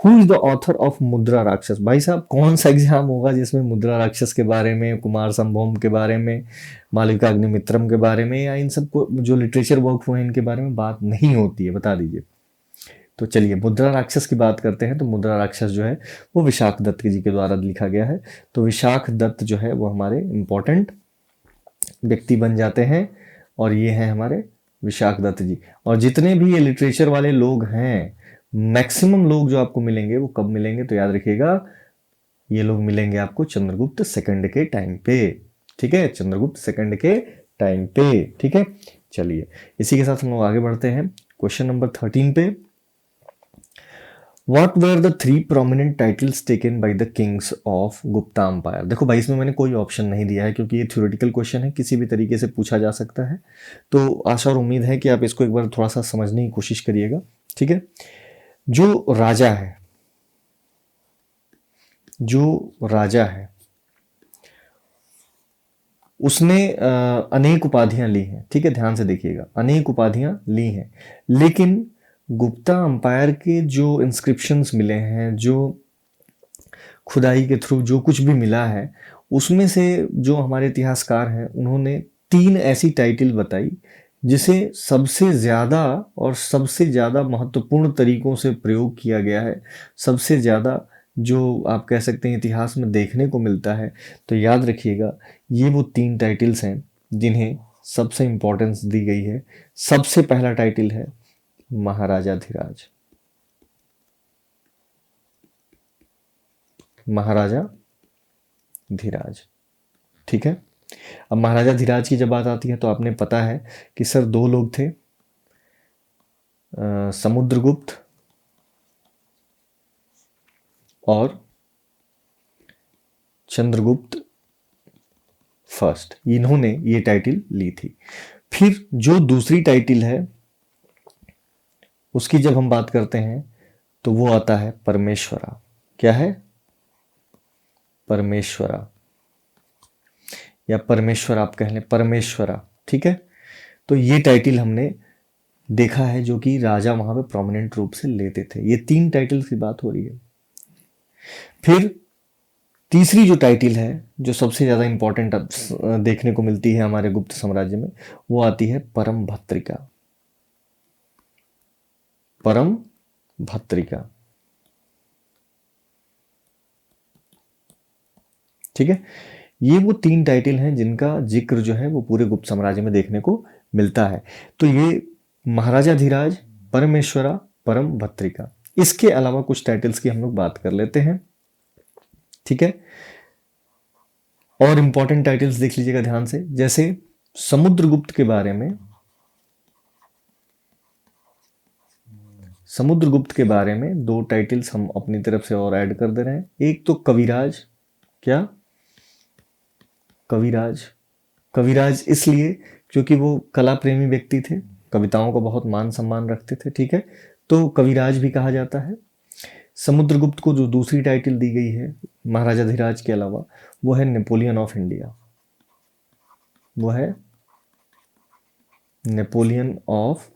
Who is the author of मुद्रा राक्षस? भाई साहब कौन सा एग्जाम होगा जिसमें मुद्रा राक्षस के बारे में, कुमार संभवम के बारे में, मालविकाग्निमित्रम के बारे में, या इन सब को जो लिटरेचर वर्क हुए इनके बारे में बात नहीं होती है, बता दीजिए। तो चलिए मुद्रा राक्षस की बात करते हैं। तो मुद्रा राक्षस जो है वो विशाख दत्त जी के द्वारा लिखा गया है। तो विशाख दत्त जो है वो हमारे इंपॉर्टेंट व्यक्ति बन जाते हैं, और ये हैं हमारे विशाख दत्त जी। और जितने भी ये लिटरेचर वाले लोग हैं, मैक्सिमम लोग जो आपको मिलेंगे वो कब मिलेंगे? तो याद रखिएगा, ये लोग मिलेंगे आपको चंद्रगुप्त सेकंड के टाइम पे। ठीक है, चंद्रगुप्त सेकंड के टाइम पे। ठीक है, चलिए इसी के साथ हम लोग आगे बढ़ते हैं क्वेश्चन नंबर 13 पे। What were the three prominent titles taken by the kings of Gupta empire? देखो भाई इसमें मैंने कोई ऑप्शन नहीं दिया है क्योंकि ये थ्योरेटिकल क्वेश्चन है, किसी भी तरीके से पूछा जा सकता है। तो आशा और उम्मीद है कि आप इसको एक बार थोड़ा सा समझने की कोशिश करिएगा। ठीक है, जो राजा है, उसने अनेक उपाधियां ली हैं। ठीक है, ध्यान से देखिएगा, अनेक उपाधियां ली हैं, लेकिन गुप्ता अम्पायर के जो इंस्क्रिप्शंस मिले हैं, जो खुदाई के थ्रू जो कुछ भी मिला है, उसमें से जो हमारे इतिहासकार हैं उन्होंने 3 ऐसी टाइटल बताई जिसे सबसे ज़्यादा और सबसे ज़्यादा महत्वपूर्ण तरीकों से प्रयोग किया गया है, सबसे ज़्यादा जो आप कह सकते हैं इतिहास में देखने को मिलता है। तो याद रखिएगा, ये वो 3 टाइटल्स हैं जिन्हें सबसे इम्पोर्टेंस दी गई है। सबसे पहला टाइटल है महाराजाधिराज। महाराजाधिराज। ठीक है, अब महाराजाधिराज की जब बात आती है तो आपने पता है कि सर 2 लोग थे, समुद्रगुप्त और चंद्रगुप्त फर्स्ट, इन्होंने ये टाइटल ली थी। फिर जो दूसरी टाइटल है उसकी जब हम बात करते हैं तो वो आता है परमेश्वरा। क्या है? परमेश्वरा, या परमेश्वर आप कह लें, परमेश्वरा। ठीक है, तो ये टाइटल हमने देखा है जो कि राजा वहां पे प्रोमिनेंट रूप से लेते थे। ये 3 टाइटल की बात हो रही है। फिर तीसरी जो टाइटल है जो सबसे ज्यादा इंपॉर्टेंट देखने को मिलती है हमारे गुप्त साम्राज्य में, वो आती है परम भत्रिका। परम भत्रिका। ठीक है, ये वो 3 टाइटल हैं जिनका जिक्र जो है वो पूरे गुप्त साम्राज्य में देखने को मिलता है। तो ये महाराजाधिराज, परमेश्वरा, परम भत्रिका। इसके अलावा कुछ टाइटल्स की हम लोग बात कर लेते हैं। ठीक है, और इंपॉर्टेंट टाइटल्स देख लीजिएगा ध्यान से, जैसे समुद्रगुप्त के बारे में, समुद्रगुप्त के बारे में 2 टाइटल्स हम अपनी तरफ से और ऐड कर दे रहे हैं। एक तो कविराज। क्या? कविराज। कविराज इसलिए क्योंकि वो कला प्रेमी व्यक्ति थे, कविताओं का बहुत मान सम्मान रखते थे। ठीक है, तो कविराज भी कहा जाता है। समुद्रगुप्त को जो दूसरी टाइटल दी गई है महाराजाधिराज के अलावा, वो है नेपोलियन ऑफ इंडिया। वो है नेपोलियन ऑफ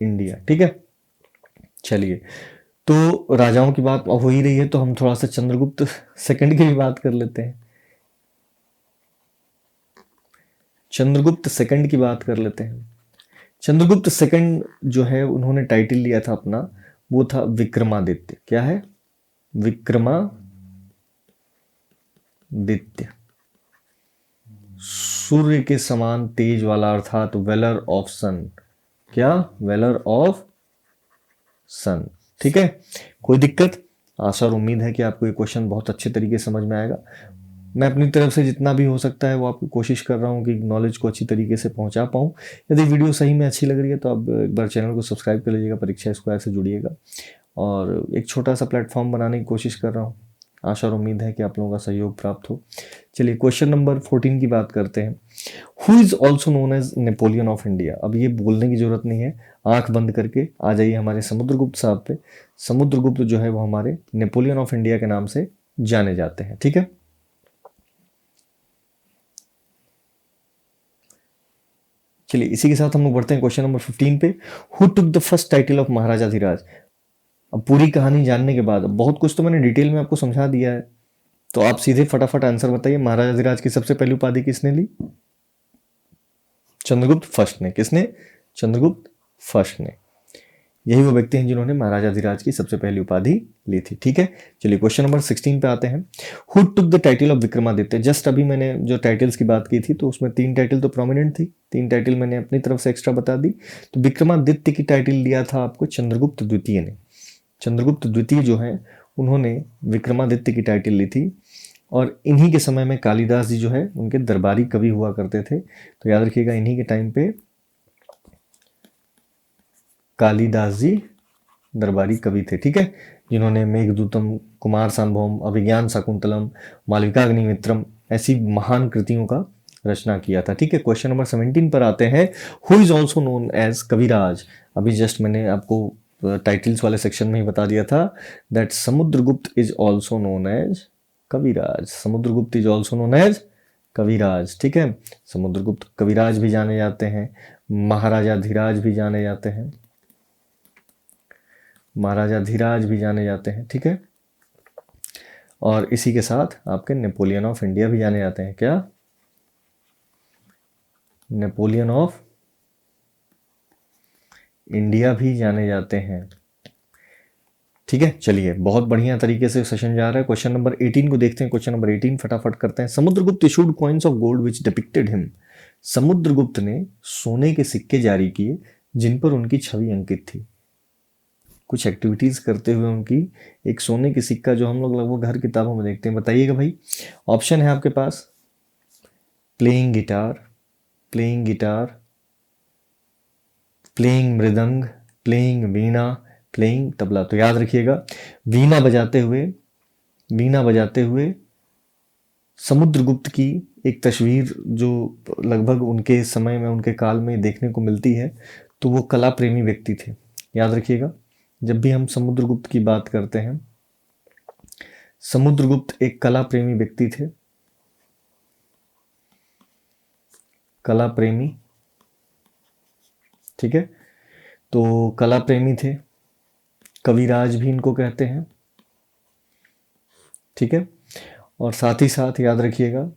इंडिया। ठीक है, चलिए तो राजाओं की बात हो ही रही है तो हम थोड़ा सा चंद्रगुप्त सेकंड की भी बात कर लेते हैं। चंद्रगुप्त सेकंड की बात कर लेते हैं। चंद्रगुप्त सेकंड जो है उन्होंने टाइटल लिया था अपना, वो था विक्रमादित्य। क्या है? विक्रमादित्य। सूर्य के समान तेज वाला, अर्थात वेलर ऑफ सन। क्या? वेलर ऑफ सन। ठीक है, कोई दिक्कत? आशा और उम्मीद है कि आपको ये क्वेश्चन बहुत अच्छे तरीके से समझ में आएगा। मैं अपनी तरफ से जितना भी हो सकता है वो आपकी कोशिश कर रहा हूँ कि नॉलेज को अच्छी तरीके से पहुंचा पाऊँ। यदि वीडियो सही में अच्छी लग रही है तो आप एक बार चैनल को सब्सक्राइब कर लीजिएगा, परीक्षा स्क्वायर से जुड़िएगा। और एक छोटा सा प्लेटफॉर्म बनाने की कोशिश कर रहा हूँ, आशा और उम्मीद है कि आप लोगों का सहयोग प्राप्त हो। चलिए क्वेश्चन नंबर 14 की बात करते हैं। Who is also known as Napoleon of India? अब ये बोलने की जरूरत नहीं है, आंख बंद करके आ जाइए हमारे समुद्रगुप्त साहब पे। समुद्रगुप्त जो है वो हमारे नेपोलियन ऑफ इंडिया के नाम से जाने जाते हैं। ठीक है, चलिए इसी के साथ हम लोग बढ़ते हैं क्वेश्चन नंबर 15 पे। Who took the first title of Maharaja Dhiraj. अब पूरी कहानी जानने के बाद, बहुत कुछ तो मैंने डिटेल में आपको समझा दिया है, तो आप सीधे फटाफट आंसर बताइए। महाराजा धीराज की सबसे पहली उपाधि किसने ली? चंद्रगुप्त फर्स्ट ने। किसने? चंद्रगुप्त फर्स्ट ने। यही वो व्यक्ति हैं जिन्होंने महाराजा धीराज की सबसे पहली उपाधि ली थी। ठीक है, चलिए क्वेश्चन नंबर 16 पे आते हैं। Who took the title of Vikramaditya. Just अभी मैंने जो टाइटल्स की बात की थी तो उसमें 3 टाइटल तो प्रोमिनेंट थी, 3 टाइटल मैंने अपनी तरफ से एक्स्ट्रा बता दी। तो विक्रमादित्य की टाइटल लिया था आपको चंद्रगुप्त द्वितीय ने। चंद्रगुप्त द्वितीय जो है उन्होंने विक्रमादित्य की टाइटल ली थी, और इन्हीं के समय में कालिदास जी जो है उनके दरबारी कवि हुआ करते थे। तो याद रखिएगा, इन्हीं के टाइम पे कालिदास जी दरबारी कवि थे। ठीक है, जिन्होंने मेघदूतम, कुमार संभवम, अभिज्ञान शाकुंतलम, मालविकाग्निमित्रम ऐसी महान कृतियों का रचना किया था। ठीक है, क्वेश्चन नंबर 17 पर आते हैं। Who is also known as Kaviraj. अभी जस्ट मैंने आपको टाइटल्स वाले सेक्शन में ही बता दिया था that Samudragupta is also known as Kaviraj. Samudragupta is also known as Kaviraj. ठीक है, समुद्रगुप्त कविराज भी जाने जाते हैं, महाराजा धीराज भी जाने जाते हैं, महाराजा धीराज भी जाने जाते हैं। ठीक है, और इसी के साथ आपके नेपोलियन ऑफ इंडिया भी जाने जाते हैं। क्या? नेपोलियन ऑफ इंडिया भी जाने जाते हैं। ठीक है, चलिए बहुत बढ़िया तरीके से सेशन जा रहा है। क्वेश्चन नंबर 18 को देखते हैं। क्वेश्चन नंबर 18 फटाफट करते हैं। Samudragupta issued coins of gold which depicted him. Samudragupta ने सोने के सिक्के जारी किए जिन पर उनकी छवि अंकित थी। कुछ एक्टिविटीज करते हुए उनकी एक सोने की सिक्का जो हम लोग लगभग हर किताबों में देखते हैं। बताइएगा भाई। ऑप्शन है आपके पास playing guitar, playing guitar, playing mridang, playing veena, playing tabla. तो याद रखिएगा, वीणा बजाते हुए समुद्रगुप्त की एक तस्वीर जो लगभग उनके समय में, उनके काल में देखने को मिलती है, तो वो कला प्रेमी व्यक्ति थे। याद रखिएगा, जब भी हम समुद्रगुप्त की बात करते हैं, समुद्रगुप्त एक कला प्रेमी व्यक्ति थे, कला प्रेमी। ठीक है, तो कला प्रेमी थे, कविराज भी इनको कहते हैं। ठीक है, और साथ ही साथ याद रखिएगा,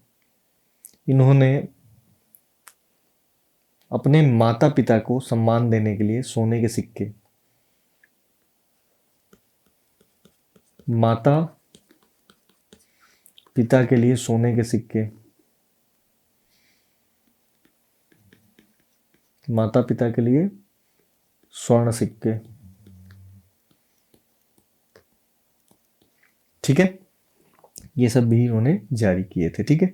इन्होंने अपने माता पिता को सम्मान देने के लिए सोने के सिक्के, माता पिता के लिए सोने के सिक्के, माता पिता के लिए स्वर्ण सिक्के। ठीक है, ये सब भी इन्होंने जारी किए थे। ठीक है,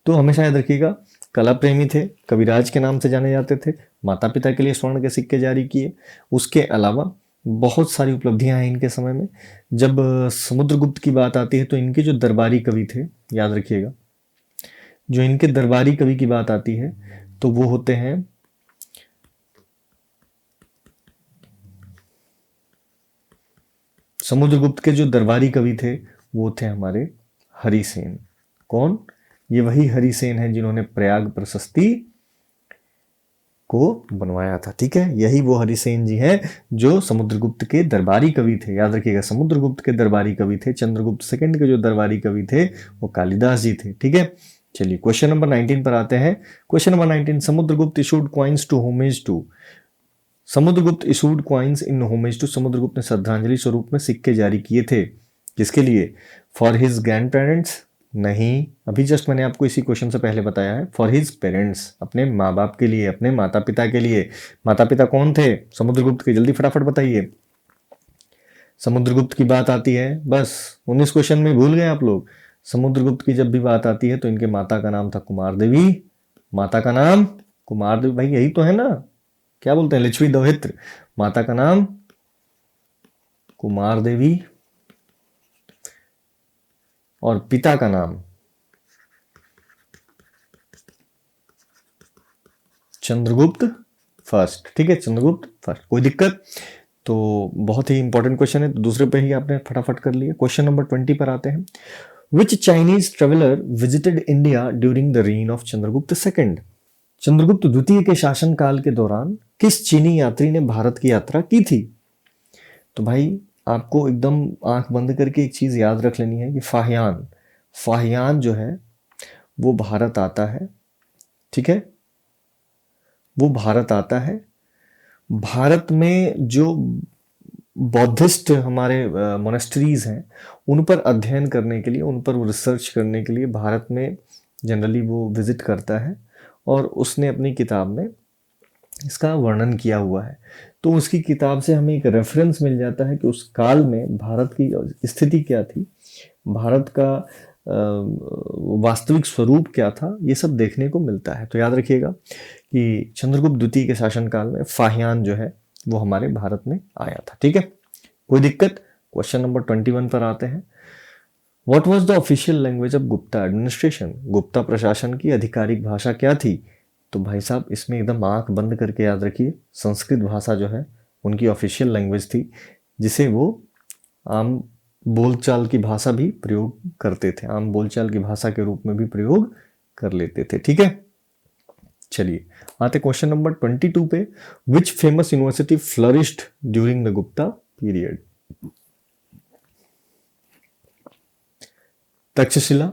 तो हमेशा याद रखिएगा, कला प्रेमी थे, कविराज के नाम से जाने जाते थे, माता पिता के लिए स्वर्ण के सिक्के जारी किए। उसके अलावा बहुत सारी उपलब्धियां हैं इनके समय में। जब समुद्रगुप्त की बात आती है तो इनके जो दरबारी कवि थे, याद रखिएगा, जो इनके दरबारी कवि की बात आती है तो वो होते हैं समुद्रगुप्त के जो दरबारी कवि थे वो थे हमारे हरिसेन। कौन? ये वही हरिसेन है जिन्होंने प्रयाग प्रशस्ति को बनवाया था। ठीक है, यही वो हरिसेन जी हैं जो समुद्रगुप्त के दरबारी कवि थे। याद रखिएगा, समुद्रगुप्त के दरबारी कवि थे, चंद्रगुप्त सेकंड के जो दरबारी कवि थे वो कालिदास जी थे। ठीक है, चलिए क्वेश्चन नंबर 19 पर आते हैं। Question number 19, Samudragupta issued coins to homage to. Samudragupta issued coins in homage to. Samudragupta ने श्रद्धांजलि स्वरूप में सिक्के जारी किए थे। किसके लिए? For his grand parents? नहीं, अभी जस्ट मैंने आपको इसी क्वेश्चन से पहले बताया है। फॉर हिज पेरेंट्स, अपने माँ बाप के लिए, अपने माता पिता के लिए। माता पिता कौन थे समुद्रगुप्त के? जल्दी फटाफट बताइए। समुद्रगुप्त की बात आती है, बस 19 क्वेश्चन में भूल गए आप लोग। समुद्रगुप्त की जब भी बात आती है तो इनके माता का नाम था कुमार देवी। माता का नाम कुमार देवी, भाई यही तो है ना, क्या बोलते हैं, लिच्छवी दोहित्र। माता का नाम कुमार देवी और पिता का नाम चंद्रगुप्त फर्स्ट। ठीक है, चंद्रगुप्त फर्स्ट। कोई दिक्कत? तो बहुत ही इंपॉर्टेंट क्वेश्चन है, तो दूसरे पे ही आपने फटाफट कर लिया। क्वेश्चन नंबर 20 पर आते हैं। Which Chinese traveller visited India during the reign of Chandragupta second. Chandragupta द्वितीय के शासनकाल के दौरान किस चीनी यात्री ने भारत की यात्रा की थी? तो भाई आपको एकदम आंख बंद करके एक चीज याद रख लेनी है कि फाहियान, फाहियान जो है वो भारत आता है, ठीक है, वो भारत आता है। भारत में जो बौद्धिस्ट हमारे मोनेस्ट्रीज हैं उन पर अध्ययन करने के लिए, उन पर रिसर्च करने के लिए भारत में जनरली वो विजिट करता है, और उसने अपनी किताब में इसका वर्णन किया हुआ है। तो उसकी किताब से हमें एक रेफरेंस मिल जाता है कि उस काल में भारत की स्थिति क्या थी, भारत का वास्तविक स्वरूप क्या था, ये सब देखने को मिलता है। तो याद रखिएगा कि चंद्रगुप्त द्वितीय के शासनकाल में फाहियान जो है वो हमारे भारत में आया था। ठीक है, कोई दिक्कत? क्वेश्चन नंबर 21 पर आते हैं। What was the official language of Gupta administration? Gupta प्रशासन की आधिकारिक भाषा क्या थी? तो भाई साहब इसमें एकदम आंख बंद करके याद रखिए, संस्कृत भाषा जो है उनकी ऑफिशियल लैंग्वेज थी, जिसे वो आम बोलचाल की भाषा भी प्रयोग करते थे, आम बोलचाल की भाषा के रूप में भी प्रयोग कर लेते थे। ठीक है, चलिए आते क्वेश्चन नंबर 22 पे। Which famous university flourished during the Gupta period? Takshashila,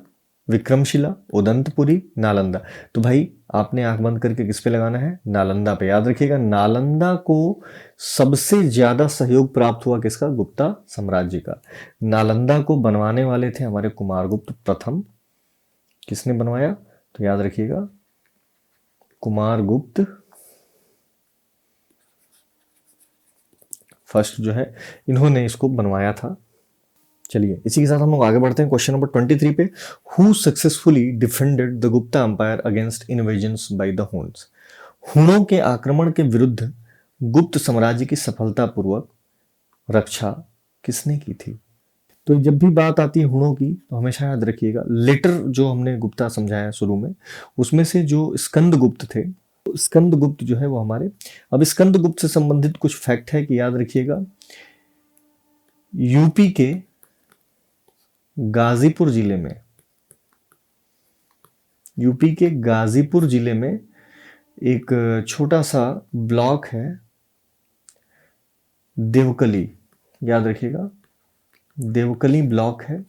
Vikramshila, Udantapuri, Nalanda. तो भाई आपने आंख बंद करके किस पे लगाना है? नालंदा पे। याद रखिएगा नालंदा को सबसे ज्यादा सहयोग प्राप्त हुआ किसका? गुप्ता साम्राज्य का। नालंदा को बनवाने वाले थे हमारे कुमारगुप्त प्रथम। किसने बनवाया? तो याद रखिएगा कुमारगुप्त फर्स्ट जो है, इन्होंने इसको बनवाया था। चलिए इसी के साथ हम लोग आगे बढ़ते हैं क्वेश्चन नंबर 23 पे। Who successfully defended the Gupta empire against invasions by the Huns? हुनों के आक्रमण के विरुद्ध गुप्त साम्राज्य की सफलतापूर्वक रक्षा किसने की थी? तो जब भी बात आती है हुनों की तो हमेशा याद रखिएगा, लेटर जो हमने गुप्ता समझाया शुरू में, उसमें से जो स्कंदगुप्त थे, स्कंदगुप्त जो है वो हमारे, अब स्कंदगुप्त से संबंधित कुछ फैक्ट है कि याद रखिएगा, यूपी के गाजीपुर जिले में, यूपी के गाजीपुर जिले में एक छोटा सा ब्लॉक है देवकली, याद रखिएगा देवकली ब्लॉक है।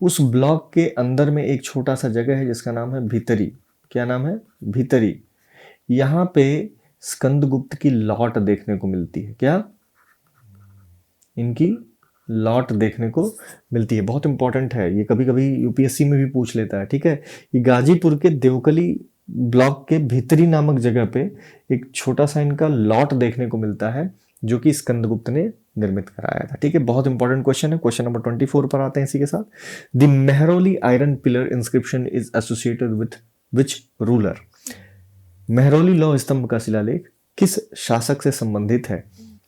उस ब्लॉक के अंदर में एक छोटा सा जगह है जिसका नाम है भीतरी। क्या नाम है? भीतरी। यहाँ पे स्कंदगुप्त की लॉट देखने को मिलती है। क्या? इनकी लॉट देखने को मिलती है। बहुत इंपॉर्टेंट है ये, कभी कभी यूपीएससी में भी पूछ लेता है। ठीक है, ये गाजीपुर के देवकली ब्लॉक के भीतरी नामक जगह पे एक छोटा सा इनका लॉट देखने को मिलता है जो कि स्कंदगुप्त ने निर्मित कराया था। ठीक है, बहुत इंपॉर्टेंट क्वेश्चन है। क्वेश्चन नंबर 24 पर आते हैं इसी के साथ। The Mehrauli iron pillar inscription is associated with which ruler? Mehrauli लौह स्तंभ का शिलालेख किस शासक से संबंधित है?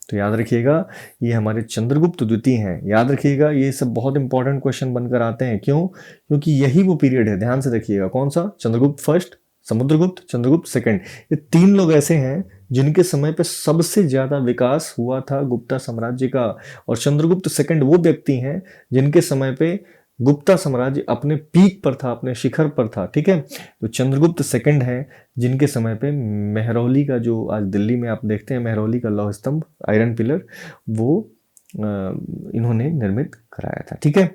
तो याद रखिएगा ये हमारे चंद्रगुप्त द्वितीय हैं। याद रखिएगा ये सब बहुत इंपॉर्टेंट क्वेश्चन बनकर आते हैं। क्यों? क्योंकि यही वो पीरियड है, ध्यान से देखिएगा। कौन सा? Chandragupta first, Samudragupta, Chandragupta second. ये तीन लोग ऐसे हैं जिनके समय पे सबसे ज्यादा विकास हुआ था गुप्ता साम्राज्य का, और चंद्रगुप्त सेकंड वो व्यक्ति हैं जिनके समय पे गुप्ता साम्राज्य अपने पीक पर था, अपने शिखर पर था। ठीक है, तो चंद्रगुप्त सेकंड है जिनके समय पे मेहरौली का, जो आज दिल्ली में आप देखते हैं मेहरौली का लौह स्तंभ आयरन पिलर, वो इन्होंने निर्मित कराया था। ठीक है,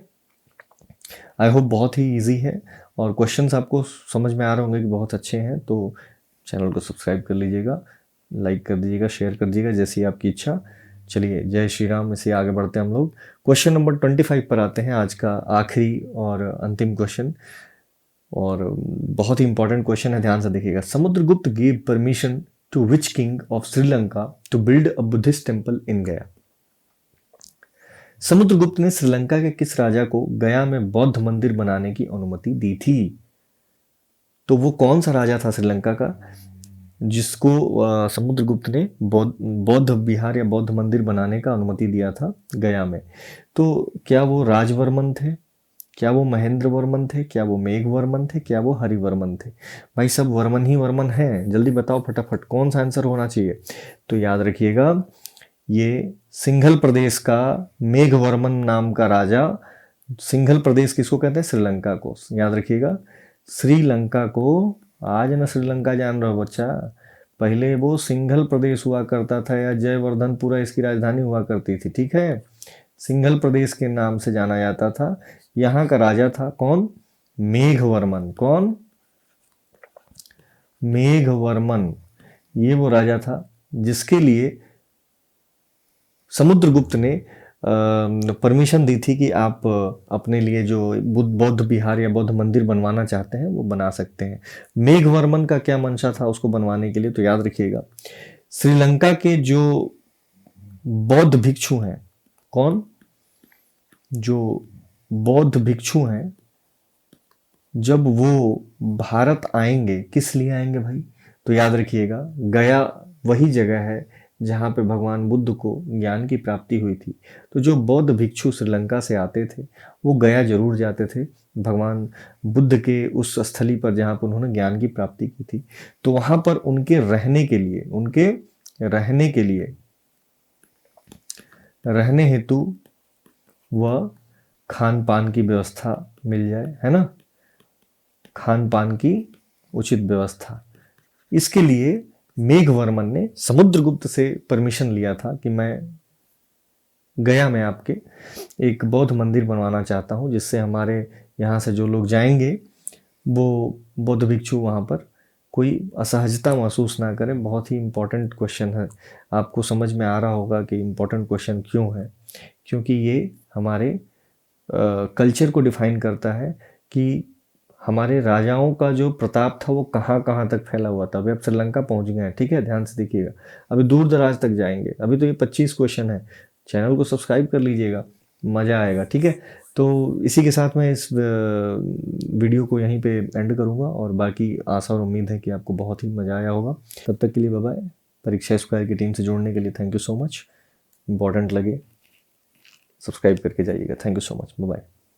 आई होप बहुत ही इजी है और क्वेश्चंस आपको समझ में आ रहे होंगे कि बहुत अच्छे हैं। तो चैनल को सब्सक्राइब कर लीजिएगा, लाइक कर दीजिएगा, शेयर कर दीजिएगा, जैसी आपकी इच्छा। चलिए जय श्री राम। इसे आगे बढ़ते हैं हम लोग। क्वेश्चन नंबर 25 पर आते हैं, आज का आखिरी और अंतिम क्वेश्चन, और बहुत ही इंपॉर्टेंट क्वेश्चन है, ध्यान से देखिएगा। Samudragupta give permission to which king of Sri Lanka to build a Buddhist temple in Gaya? Samudragupta ने श्रीलंका के किस राजा को गया में बौद्ध मंदिर बनाने की अनुमति दी थी? तो वो कौन सा राजा था श्रीलंका का जिसको समुद्रगुप्त ने बौद्ध विहार या बौद्ध मंदिर बनाने का अनुमति दिया था गया में? तो क्या वो राजवर्मन थे, क्या वो महेंद्र वर्मन थे, क्या वो मेघवर्मन थे, क्या वो हरिवर्मन थे? भाई सब वर्मन ही वर्मन हैं, जल्दी बताओ फटाफट कौन सा आंसर होना चाहिए? तो याद रखिएगा ये सिंघल प्रदेश का मेघवर्मन नाम का राजा, सिंघल प्रदेश किसको कहते हैं? श्रीलंका को। याद रखिएगा श्रीलंका को आज न श्रीलंका जान रहे हो बच्चा, पहले वो सिंघल प्रदेश हुआ करता था, या जयवर्धनपुरा इसकी राजधानी हुआ करती थी, ठीक है। सिंघल प्रदेश के नाम से जाना जाता था। यहाँ का राजा था कौन? मेघवर्मन। कौन? मेघवर्मन। ये वो राजा था जिसके लिए समुद्रगुप्त ने परमिशन दी थी कि आप अपने लिए जो बौद्ध विहार या बौद्ध मंदिर बनवाना चाहते हैं वो बना सकते हैं। मेघवर्मन का क्या मंशा था उसको बनवाने के लिए? तो याद रखिएगा, श्रीलंका के जो बौद्ध भिक्षु हैं, कौन? जो बौद्ध भिक्षु हैं, जब वो भारत आएंगे, किस लिए आएंगे भाई? तो याद रखिएगा, गया वही जगह है जहाँ पे भगवान बुद्ध को ज्ञान की प्राप्ति हुई थी। तो जो बौद्ध भिक्षु श्रीलंका से आते थे वो गया जरूर जाते थे भगवान बुद्ध के उस स्थली पर जहाँ पर उन्होंने ज्ञान की प्राप्ति की थी। तो वहाँ पर उनके रहने के लिए रहने हेतु वह खान पान की व्यवस्था मिल जाए, है ना, खान पान की उचित व्यवस्था। इसके लिए मेघवर्मन ने समुद्रगुप्त से परमिशन लिया था कि मैं गया में आपके एक बौद्ध मंदिर बनवाना चाहता हूँ, जिससे हमारे यहाँ से जो लोग जाएंगे वो बौद्ध भिक्षु वहाँ पर कोई असहजता महसूस ना करें। बहुत ही इम्पोर्टेंट क्वेश्चन है, आपको समझ में आ रहा होगा कि इम्पोर्टेंट क्वेश्चन क्यों है, क्योंकि ये हमारे कल्चर को डिफाइन करता है कि हमारे राजाओं का जो प्रताप था वो कहाँ कहाँ तक फैला हुआ था। अभी आप श्रीलंका पहुंच गए हैं, ठीक है, ध्यान से देखिएगा, अभी दूर दराज तक जाएंगे। अभी तो ये 25 क्वेश्चन है, चैनल को सब्सक्राइब कर लीजिएगा, मज़ा आएगा, ठीक है। तो इसी के साथ मैं इस वीडियो को यहीं पे एंड करूँगा, और बाकी आशा और उम्मीद है कि आपको बहुत ही मज़ा आया होगा। तब तक के लिए बाय बाय। परीक्षा स्क्वायर की टीम से जुड़ने के लिए thank you so much. Important लगे सब्सक्राइब करके जाइएगा। Thank you so much, bye bye.